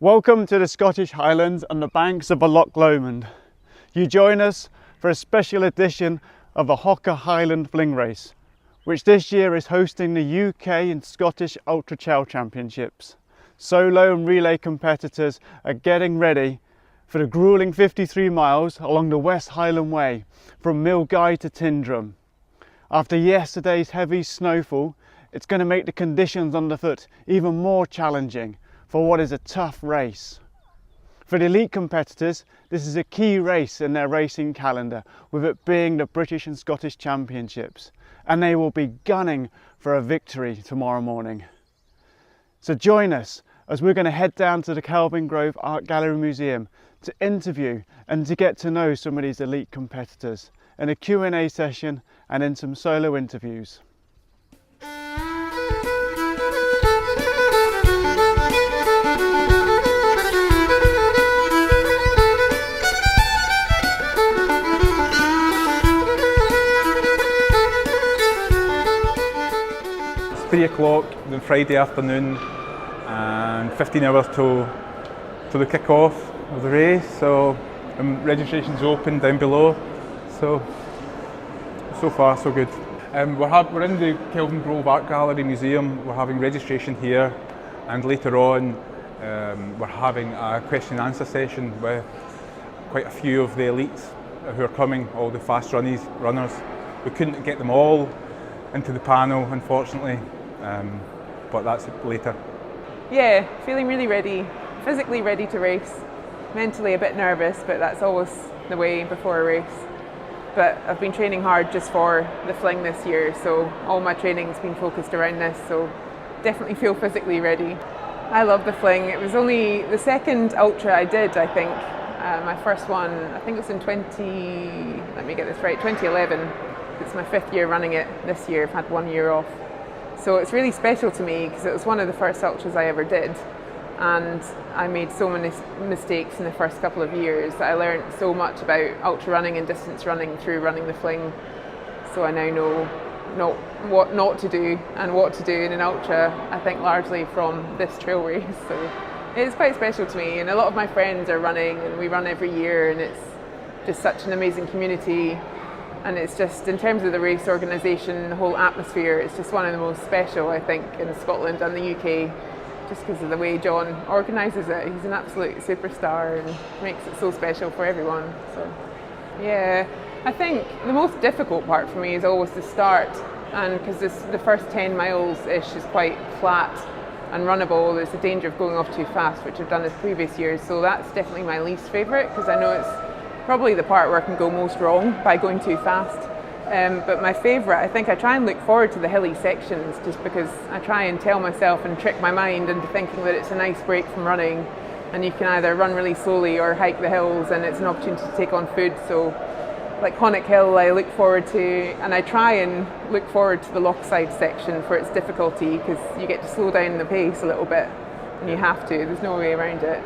Welcome to the Scottish Highlands on the banks of the Loch Lomond. You join us for a special edition of the HOKA Highland Fling race, which this year is hosting the UK and Scottish Ultra Trail Championships. Solo and relay competitors are getting ready for the gruelling 53 miles along the West Highland Way from Milngavie to Tindrum. After yesterday's heavy snowfall, it's going to make the conditions underfoot even more challenging for what is a tough race. For the elite competitors, this is a key race in their racing calendar, with it being the British and Scottish Championships, and they will be gunning for a victory tomorrow morning. So join us as we're going to head down to the Kelvingrove Art Gallery Museum to interview and to get to know some of these elite competitors in a Q&A session and in some solo interviews. It's 3 o'clock on Friday afternoon and 15 hours to the kick-off of the race, so registration's open down below, so far so good. We're in the Kelvingrove Art Gallery Museum. We're having registration here, and later on we're having a question and answer session with quite a few of the elites who are coming, all the fast runners. We couldn't get them all into the panel, unfortunately, but that's later. Yeah, feeling really ready, physically ready to race, mentally a bit nervous, but that's always the way before a race. But I've been training hard just for the Fling this year, so all my training's been focused around this, so definitely feel physically ready. I love the Fling. It was only the second ultra I did, I think. My first one, I think it was in 2011. It's my 5th year running it this year. I've had 1 year off. So it's really special to me because it was one of the first ultras I ever did. And I made so many mistakes in the first couple of years that I learned so much about ultra running and distance running through running the Fling. So I now know what not to do and what to do in an ultra, I think largely from this trail race. So it's quite special to me, and a lot of my friends are running and we run every year, and it's just such an amazing community. And it's just, in terms of the race organisation, the whole atmosphere, it's just one of the most special, I think, in Scotland and the UK, just because of the way John organises it. He's an absolute superstar and makes it so special for everyone. So, yeah, I think the most difficult part for me is always the start, and because the first 10 miles-ish is quite flat and runnable. There's a danger of going off too fast, which I've done in previous years, so that's definitely my least favourite, because I know it's probably the part where I can go most wrong by going too fast. But my favourite, I think I try and look forward to the hilly sections, just because I try and tell myself and trick my mind into thinking that it's a nice break from running, and you can either run really slowly or hike the hills, and it's an opportunity to take on food. So like Honick Hill I look forward to, and I try and look forward to the Lochside section for its difficulty, because you get to slow down the pace a little bit, and you have to, there's no way around it.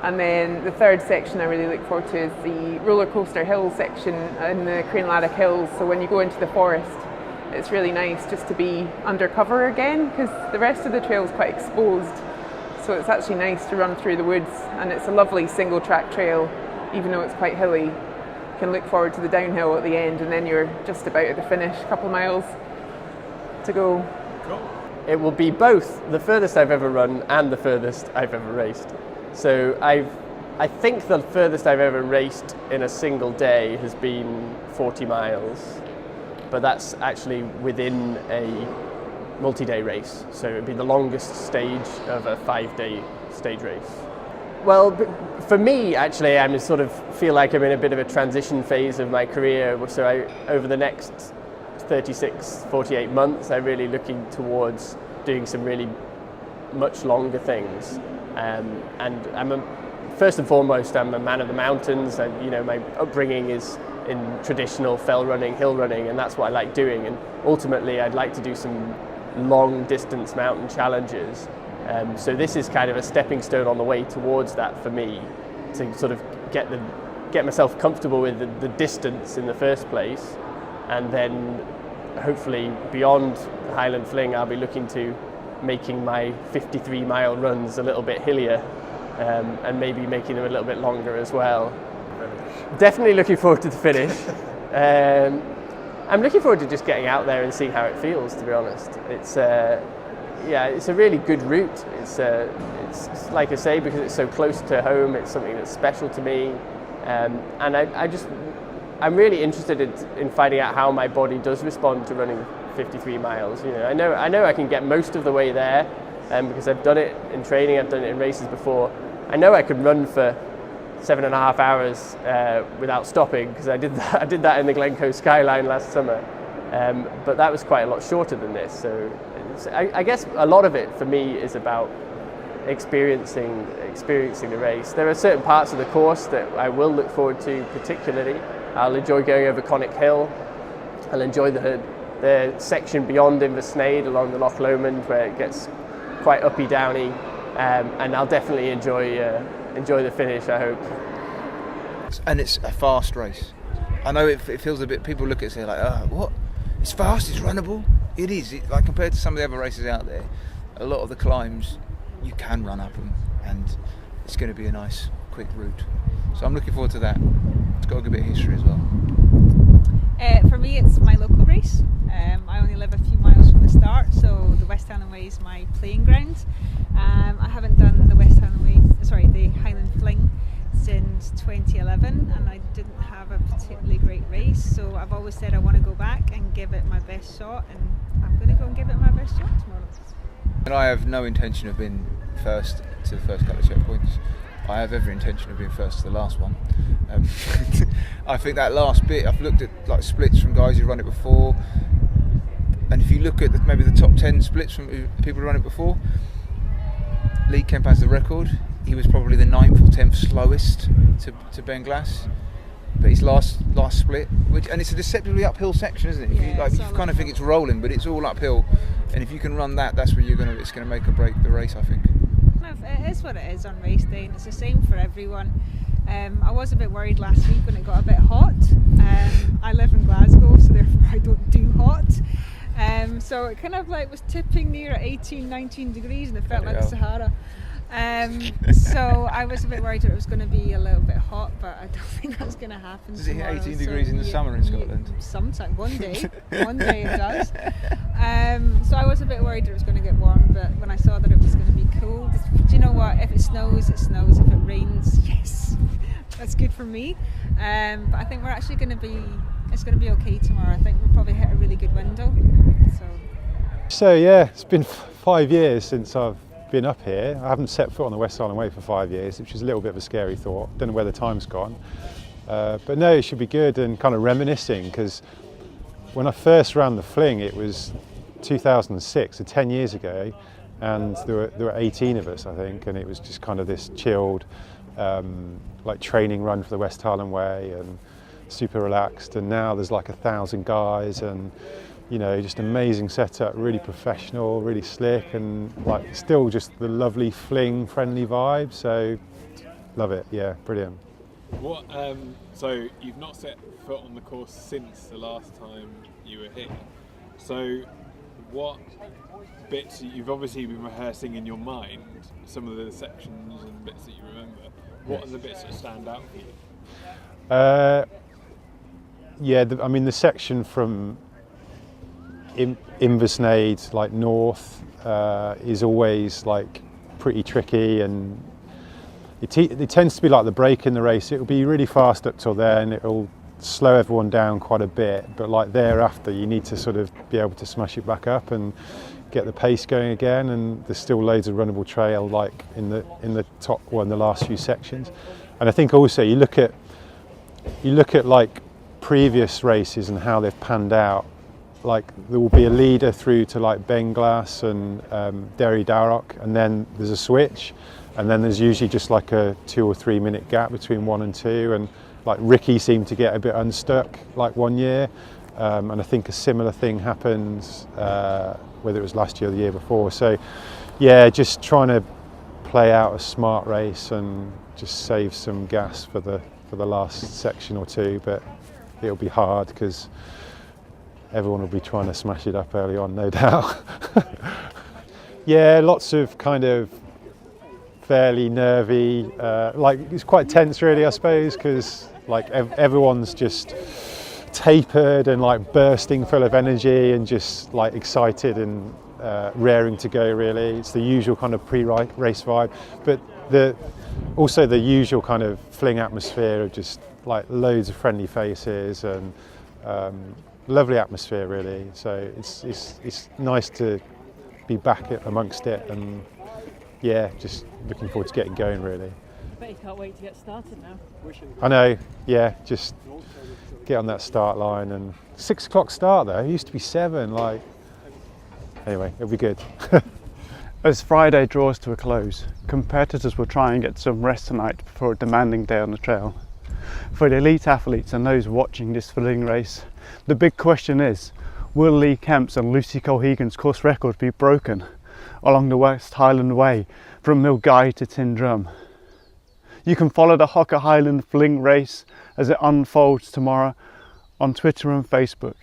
And then the third section I really look forward to is the roller coaster hill section in the Craneladdock Hills. So when you go into the forest, it's really nice just to be undercover again, because the rest of the trail is quite exposed. So it's actually nice to run through the woods, and it's a lovely single track trail, even though it's quite hilly. You can look forward to the downhill at the end, and then you're just about at the finish, a couple of miles to go. Cool. It will be both the furthest I've ever run and the furthest I've ever raced. So I think the furthest I've ever raced in a single day has been 40 miles, but that's actually within a multi-day race. So it would be the longest stage of a 5-day stage race. Well, for me, actually, I sort of feel like I'm in a bit of a transition phase of my career. So over the next 36, 48 months, I'm really looking towards doing some really much longer things. And first and foremost, I'm a man of the mountains, and my upbringing is in traditional fell running, hill running, and that's what I like doing. And ultimately, I'd like to do some long distance mountain challenges. So this is kind of a stepping stone on the way towards that for me, to sort of get myself comfortable with the distance in the first place, and then hopefully beyond the Highland Fling, I'll be looking to making my 53-mile runs a little bit hillier, and maybe making them a little bit longer as well. Definitely looking forward to the finish. I'm looking forward to just getting out there and seeing how it feels, to be honest. It's a really good route. It's like I say, because it's so close to home, it's something that's special to me. And I'm really interested in finding out how my body does respond to running 53 miles. You know, I know I can get most of the way there, because I've done it in training, I've done it in races before. I know I could run for 7.5 hours without stopping, because I did that in the Glencoe Skyline last summer. But that was quite a lot shorter than this. So I guess a lot of it for me is about experiencing the race. There are certain parts of the course that I will look forward to particularly. I'll enjoy going over Conic Hill. I'll enjoy the section beyond Inversnaid along the Loch Lomond, where it gets quite uppy downy, and I'll definitely enjoy the finish, I hope. And it's a fast race. I know it feels a bit, people look at it and say like, oh, what? It's fast, it's runnable. It is, like compared to some of the other races out there, a lot of the climbs you can run up them, and it's going to be a nice quick route. So I'm looking forward to that. It's got a good bit of history as well. For me, it's my local race. I only live a few miles from the start, so the West Highland Way is my playing ground. I haven't done the the Highland Fling since 2011, and I didn't have a particularly great race, so I've always said I want to go back and give it my best shot, and I'm going to go and give it my best shot tomorrow. And I have no intention of being first to the first couple of checkpoints. I have every intention of being first to the last one. I think that last bit, I've looked at like splits from guys who run it before, and if you look at maybe the top 10 splits from people who run it before, Lee Kemp has the record. He was probably the 9th or 10th slowest to Ben Glass, but his last split, and it's a deceptively uphill section, isn't it? Yeah, you kind of think it's rolling, but it's all uphill, and if you can run that, that's where it's going to make or break the race, I think. It is what it is on race day, and it's the same for everyone. I was a bit worried last week when it got a bit hot. I live in Glasgow, so therefore I don't do hot. So it kind of like was tipping near at 18, 19 degrees, and it felt like the Sahara. So I was a bit worried that it was going to be a little bit hot, but I don't think that's going to happen. Does it hit 18 degrees in the summer in Scotland? Sometimes, one day it does. So I was a bit worried that it was going to get warm, but when I saw that it was going to be cool, do you know what? If it snows, it snows. If it rains, yes, that's good for me. But I think we're actually it's going to be okay tomorrow. I think we'll probably hit a really good window. So yeah, it's been 5 years since I've been up here. I haven't set foot on the West Highland Way for 5 years, which is a little bit of a scary thought. Don't know where the time's gone. But no, it should be good, and kind of reminiscing, because when I first ran the Fling, it was 2006, so 10 years ago, and there were 18 of us, I think, and it was just kind of this chilled, like training run for the West Highland Way, and super relaxed. And now there's like 1,000 guys, and you know, just amazing setup, really professional, really slick, and like still just the lovely Fling friendly vibe. So love it, yeah, brilliant. What? So you've not set foot on the course since the last time you were here. So what bits, you've obviously been rehearsing in your mind some of the sections and bits that you remember. What are the bits that stand out for you? Yeah, I mean the section from Inversnaid, like north, is always like pretty tricky, and it tends to be like the break in the race. It'll be really fast up till then, it'll slow everyone down quite a bit, but like thereafter you need to sort of be able to smash it back up and get the pace going again, and there's still loads of runnable trail like in the top one, the last few sections. And I think also you look at like previous races and how they've panned out. Like there will be a leader through to like Ben Glass and Derry Darroch, and then there's a switch, and then there's usually just like a 2 or 3 minute gap between 1 and 2, and like Ricky seemed to get a bit unstuck like one year, and I think a similar thing happened whether it was last year or the year before. So yeah, just trying to play out a smart race and just save some gas for the last section or two, but it'll be hard because everyone will be trying to smash it up early on, no doubt. Yeah, lots of kind of fairly nervy, like it's quite tense really, I suppose, because like everyone's just tapered and like bursting full of energy and just like excited and raring to go really. It's the usual kind of pre-race vibe, but also the usual kind of fling atmosphere of just like loads of friendly faces and lovely atmosphere really. So it's nice to be back amongst it, and yeah, just looking forward to getting going really. I bet you can't wait to get started now. I know, yeah, just get on that start line. And 6 o'clock start though, it used to be 7, like, anyway, it'll be good. As Friday draws to a close, competitors will try and get some rest tonight before a demanding day on the trail. For the elite athletes and those watching this fling race, the big question is, will Lee Kemp's and Lucy Colhegan's course record be broken along the West Highland Way from Milngavie to Tindrum? You can follow the HOKA Highland Fling race as it unfolds tomorrow on Twitter and Facebook.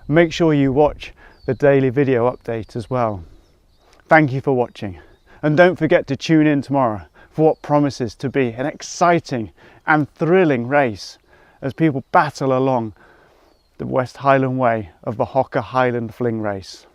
Make sure you watch the daily video update as well. Thank you for watching, and don't forget to tune in tomorrow for what promises to be an exciting and thrilling race as people battle along the West Highland Way of the HOKA Highland Fling race.